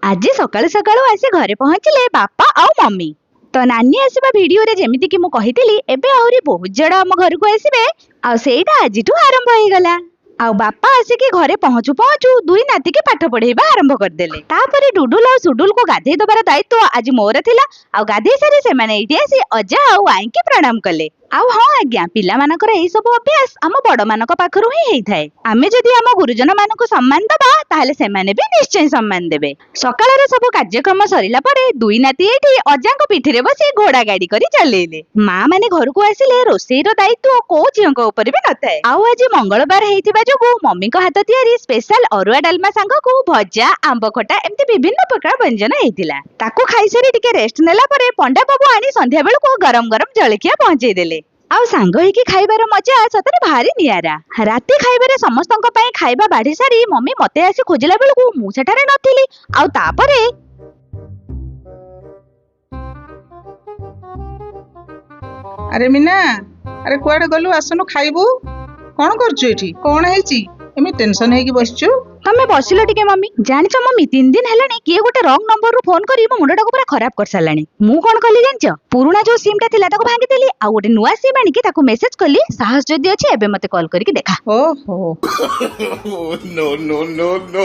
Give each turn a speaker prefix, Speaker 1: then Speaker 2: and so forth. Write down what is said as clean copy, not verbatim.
Speaker 1: ଆଜି ସକାଳୁ ସକାଳୁ ଆସି ଘରେ ପହଞ୍ଚିଲେ ବାପା ଆଉ ମମି। ତ ନାନୀ ଆସିବା ଭିଡିଓରେ ଯେମିତି କି ମୁଁ କହିଥିଲି, ଏବେ ଆହୁରି ବହୁତ ଜଣ ଆମ ଘରକୁ ଆସିବେ ଆଉ ସେଇଟା ଆଜିଠୁ ଆରମ୍ଭ ହେଇଗଲା। ଆଉ ବାପା ଆସିକି ଘରେ ପହଞ୍ଚୁ ପହଞ୍ଚୁ ଦୁଇ ନାତିକି ପାଠ ପଢେଇବା ଆରମ୍ଭ କରିଦେଲେ। ତାପରେ ଡୁଡୁଲ ଆଉ ସୁଡୁଲକୁ ଗାଧେଇ ଦବାର ଦାୟିତ୍ୱ ଆଜି ମୋର ଥିଲା। ଆଉ ଗାଧେଇ ସାରି ସେମାନେ ଏଇଠି ଆସି ଅଜା ଆଉ ଆଈଙ୍କି ପ୍ରଣାମ କଲେ। ଆଉ ହଁ ଆଜ୍ଞା, ପିଲାମାନଙ୍କର ଏଇ ସବୁ ଅଭ୍ୟାସ ଆମ ବଡମାନଙ୍କ ପାଖରୁ ହିଁ ହେଇଥାଏ। ଆମେ ଯଦି ଆମ ଗୁରୁଜନ ମାନଙ୍କୁ ସମ୍ମାନ ଦବା ତାହେଲେ ସେମାନେ ବି ନିଶ୍ଚୟ ସମ୍ମାନ ଦେବେ। ସକାଳର ସବୁ କାର୍ଯ୍ୟକ୍ରମ ସରିଲା ପରେ ଦୁଇ ନାତି ଏଇଠି ଅଜାଙ୍କ ପିଠିରେ ବସି ଘୋଡା ଗାଡି କରି ଚାଲିଲେ। ମା ମାନେ ଘରକୁ ଆସିଲେ ରୋଷେଇର ଦାୟିତ୍ୱ କୋଉ ଝିଅଙ୍କ ଉପରେ ବି ନଥାଏ। ଆଉ ଆଜି ମଙ୍ଗଳବାର ହେଇଥିବା ଯୋଗୁ ମମିଙ୍କ ହାତ ତିଆରି ସ୍ପେଶାଲ ଅରୁଆ ଡାଲମା ସାଙ୍ଗକୁ ଭଜା, ଆମ୍ବ ଖଟା ଏମିତି ବିଭିନ୍ନ ପ୍ରକାର ବ୍ୟଞ୍ଜନ ହେଇଥିଲା। ତାକୁ ଖାଇସାରି ଟିକେ ରେଷ୍ଟ ନେଲା ପରେ ପଣ୍ଡା ବାବୁ ଆଣି ସନ୍ଧ୍ୟା ବେଳକୁ ଗରମ ଗରମ ଜଳଖିଆ ପହଞ୍ଚେଇ ଦେଲେ। ଆଉ ସାଙ୍ଗ ହେଇକି ଖାଇବାର ମଜା ସତରେ ଭାରି ନିଆରା। ରାତି ଖାଇବାରେ ସମସ୍ତଙ୍କ ପାଇଁ ଖାଇବା ବାଢି ସାରି ମମି ମତେ ଆସି ଖୋଜିଲା ବେଳକୁ ମୁଁ ସେଠାରେ ନଥିଲି। ଆଉ ତାପରେ
Speaker 2: ଆରେ ମିନା, ଆରେ କୁଆଡେ ଗଲୁ? ଆସୁନୁ ଖାଇବୁ। କଣ କରୁଛୁ ଏଠି? କଣ ହେଇଛି ଏମିତି ଟେନସନ ହେଇକି ବସିଛୁ?
Speaker 1: ତମେ ବସିଲ ଟିକେ ମମି। ଜାଣିଛ ମମି, 3 ଦିନ ହେଲାଣି କିଏ ଗୋଟେ ରଙ୍ଗ ନମ୍ବରରୁ ଫୋନ କରି ମୋ ମୁଣ୍ଡଟାକୁ ପୁରା ଖରାପ କରିସାରିଲାଣି। ମୁଁ କଣ କଲି ଜାଣିଛ? ପୁରୁଣା ଯୋଉ ସିମ୍ ଟା ଥିଲା ତାକୁ ଭାଙ୍ଗିଦେଲି ଆଉ ଗୋଟେ ନୂଆ ସିମ୍ ଆଣିକି ତାକୁ ମେସେଜ କଲି, ସାହସ ଯଦି ଅଛି ଏବେ ମତେ କଲ୍ କରିକି ଦେଖା।
Speaker 2: ଓହୋ।
Speaker 3: No, no, no, no.